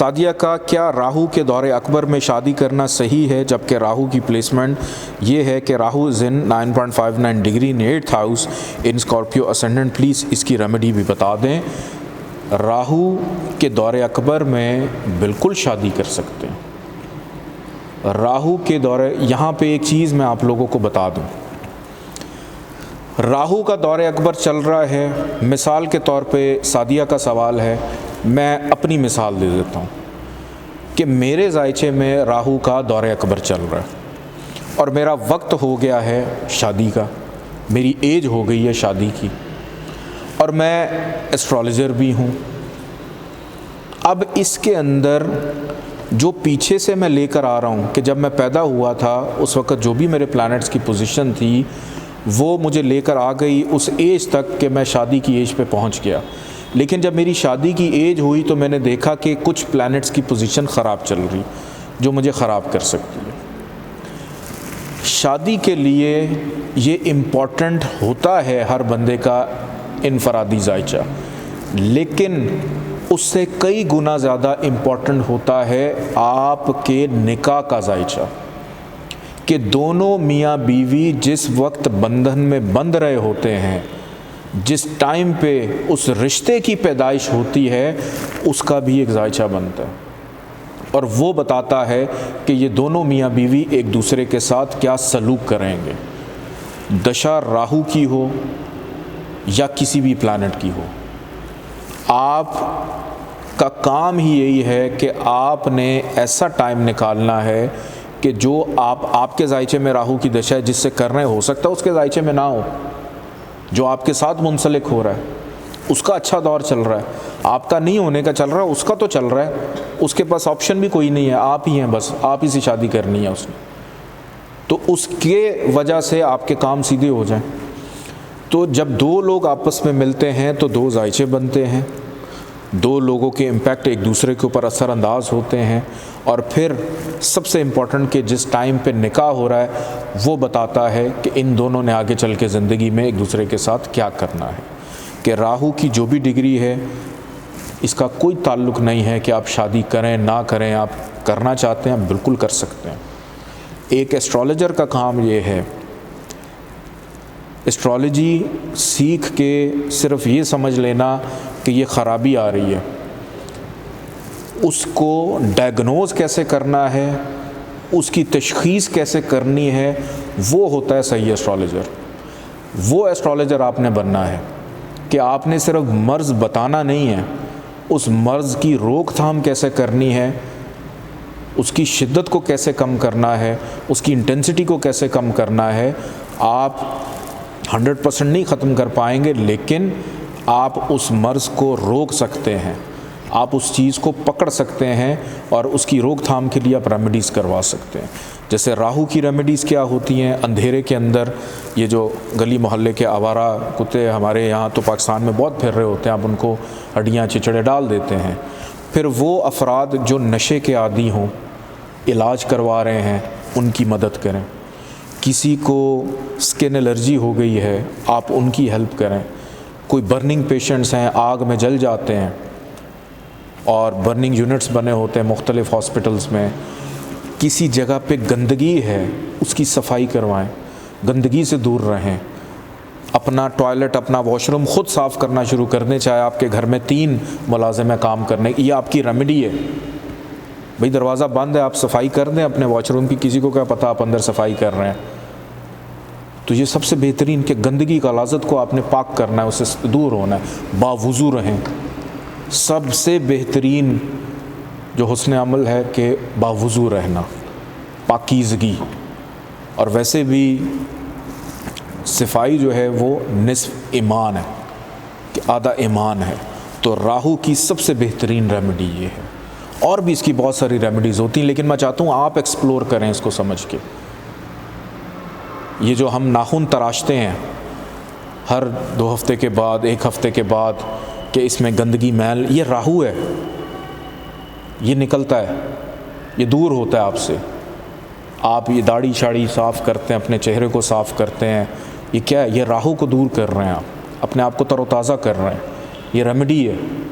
سعدیہ کا کیا راہو کے دور اکبر میں شادی کرنا صحیح ہے، جبکہ راہو کی پلیسمنٹ یہ ہے کہ Rahu is in 9.59 degree in 8th house in Scorpio ascendant? Please اس کی ریمیڈی بھی بتا دیں۔ راہو کے دور اکبر میں بالکل شادی کر سکتے ہیں۔ راہو کے دور، یہاں پہ ایک چیز میں آپ لوگوں کو بتا دوں، راہو کا دور اکبر چل رہا ہے۔ مثال کے طور پہ سعدیہ کا سوال ہے، میں اپنی مثال دے دیتا ہوں کہ میرے ذائچے میں راہو کا دور اکبر چل رہا ہے اور میرا وقت ہو گیا ہے شادی کا، میری ایج ہو گئی ہے شادی کی، اور میں ایسٹرالوجر بھی ہوں۔ اب اس کے اندر جو پیچھے سے میں لے کر آ رہا ہوں کہ جب میں پیدا ہوا تھا اس وقت جو بھی میرے پلانٹس کی پوزیشن تھی وہ مجھے لے کر آ گئی اس ایج تک کہ میں شادی کی ایج پہ پہنچ گیا، لیکن جب میری شادی کی ایج ہوئی تو میں نے دیکھا کہ کچھ پلانٹس کی پوزیشن خراب چل رہی جو مجھے خراب کر سکتی ہے۔ شادی کے لیے یہ امپورٹنٹ ہوتا ہے ہر بندے کا انفرادی ذائچہ، لیکن اس سے کئی گنا زیادہ امپورٹنٹ ہوتا ہے آپ کے نکاح کا ذائچہ، کہ دونوں میاں بیوی جس وقت بندھن میں بندھ رہے ہوتے ہیں، جس ٹائم پہ اس رشتے کی پیدائش ہوتی ہے اس کا بھی ایک ذائچہ بنتا ہے، اور وہ بتاتا ہے کہ یہ دونوں میاں بیوی ایک دوسرے کے ساتھ کیا سلوک کریں گے، دشا راہو کی ہو یا کسی بھی پلانٹ کی ہو۔ آپ کا کام ہی یہی ہے کہ آپ نے ایسا ٹائم نکالنا ہے کہ جو آپ کے ذائچے میں راہو کی دشا ہے جس سے کر رہے، ہو سکتا ہے اس کے ذائچے میں نہ ہو، جو آپ کے ساتھ منسلک ہو رہا ہے اس کا اچھا دور چل رہا ہے، آپ کا نہیں ہونے کا چل رہا ہے، اس کا تو چل رہا ہے، اس کے پاس آپشن بھی کوئی نہیں ہے، آپ ہی ہیں، بس آپ ہی سے شادی کرنی ہے اس نے، تو اس کے وجہ سے آپ کے کام سیدھے ہو جائیں۔ تو جب دو لوگ آپس میں ملتے ہیں تو دو ذائچے بنتے ہیں، دو لوگوں کے امپیکٹ ایک دوسرے کے اوپر اثر انداز ہوتے ہیں، اور پھر سب سے امپورٹنٹ کہ جس ٹائم پہ نکاح ہو رہا ہے وہ بتاتا ہے کہ ان دونوں نے آگے چل کے زندگی میں ایک دوسرے کے ساتھ کیا کرنا ہے۔ کہ راہو کی جو بھی ڈگری ہے اس کا کوئی تعلق نہیں ہے کہ آپ شادی کریں نہ کریں، آپ کرنا چاہتے ہیں بالکل کر سکتے ہیں۔ ایک ایسٹرالوجر کا کام یہ ہے، ایسٹرالوجی سیکھ کے صرف یہ سمجھ لینا کہ یہ خرابی آ رہی ہے، اس کو ڈائگنوز کیسے کرنا ہے، اس کی تشخیص کیسے کرنی ہے، وہ ہوتا ہے صحیح ایسٹرالوجر۔ وہ ایسٹرالوجر آپ نے بننا ہے کہ آپ نے صرف مرض بتانا نہیں ہے، اس مرض کی روک تھام کیسے کرنی ہے، اس کی شدت کو کیسے کم کرنا ہے، اس کی انٹینسٹی کو کیسے کم کرنا ہے۔ آپ 100% نہیں ختم کر پائیں گے، لیکن آپ اس مرض کو روک سکتے ہیں، آپ اس چیز کو پکڑ سکتے ہیں اور اس کی روک تھام کے لیے آپ ریمیڈیز کروا سکتے ہیں۔ جیسے راہو کی ریمیڈیز کیا ہوتی ہیں، اندھیرے کے اندر یہ جو گلی محلے کے آوارہ کتے ہمارے یہاں تو پاکستان میں بہت پھر رہے ہوتے ہیں، آپ ان کو ہڈیاں چچڑے ڈال دیتے ہیں۔ پھر وہ افراد جو نشے کے عادی ہوں، علاج کروا رہے ہیں، ان کی مدد کریں۔ کسی کو اسکن الرجی ہو گئی ہے، آپ ان کی ہیلپ کریں۔ کوئی برننگ پیشنٹس ہیں، آگ میں جل جاتے ہیں اور برننگ یونٹس بنے ہوتے ہیں مختلف ہاسپٹلز میں، کسی جگہ پہ گندگی ہے اس کی صفائی کروائیں، گندگی سے دور رہیں، اپنا ٹوائلٹ اپنا واش روم خود صاف کرنا شروع کر دیں، چاہے آپ کے گھر میں 3 ملازم ہیں کام کرنے، یہ آپ کی ریمیڈی ہے۔ بھئی دروازہ بند ہے، آپ صفائی کر دیں اپنے واش روم کی، کسی کو کیا پتہ آپ اندر صفائی کر رہے ہیں۔ تو یہ سب سے بہترین کہ گندگی کا غلاظت کو آپ نے پاک کرنا ہے، اس سے دور ہونا ہے، باوضو رہیں۔ سب سے بہترین جو حسن عمل ہے کہ باوضو رہنا، پاکیزگی، اور ویسے بھی صفائی جو ہے وہ نصف ایمان ہے، کہ آدھا ایمان ہے۔ تو راہو کی سب سے بہترین ریمیڈی یہ ہے، اور بھی اس کی بہت ساری ریمیڈیز ہوتی ہیں، لیکن میں چاہتا ہوں آپ ایکسپلور کریں اس کو سمجھ کے۔ یہ جو ہم ناخن تراشتے ہیں ہر 2 ہفتے کے بعد 1 ہفتے کے بعد کہ اس میں گندگی میل، یہ راہو ہے، یہ نکلتا ہے، یہ دور ہوتا ہے آپ سے۔ آپ یہ داڑھی شاڑھی صاف کرتے ہیں، اپنے چہرے کو صاف کرتے ہیں، یہ کیا ہے؟ یہ راہو کو دور کر رہے ہیں، آپ اپنے آپ کو تر و تازہ کر رہے ہیں، یہ ریمیڈی ہے۔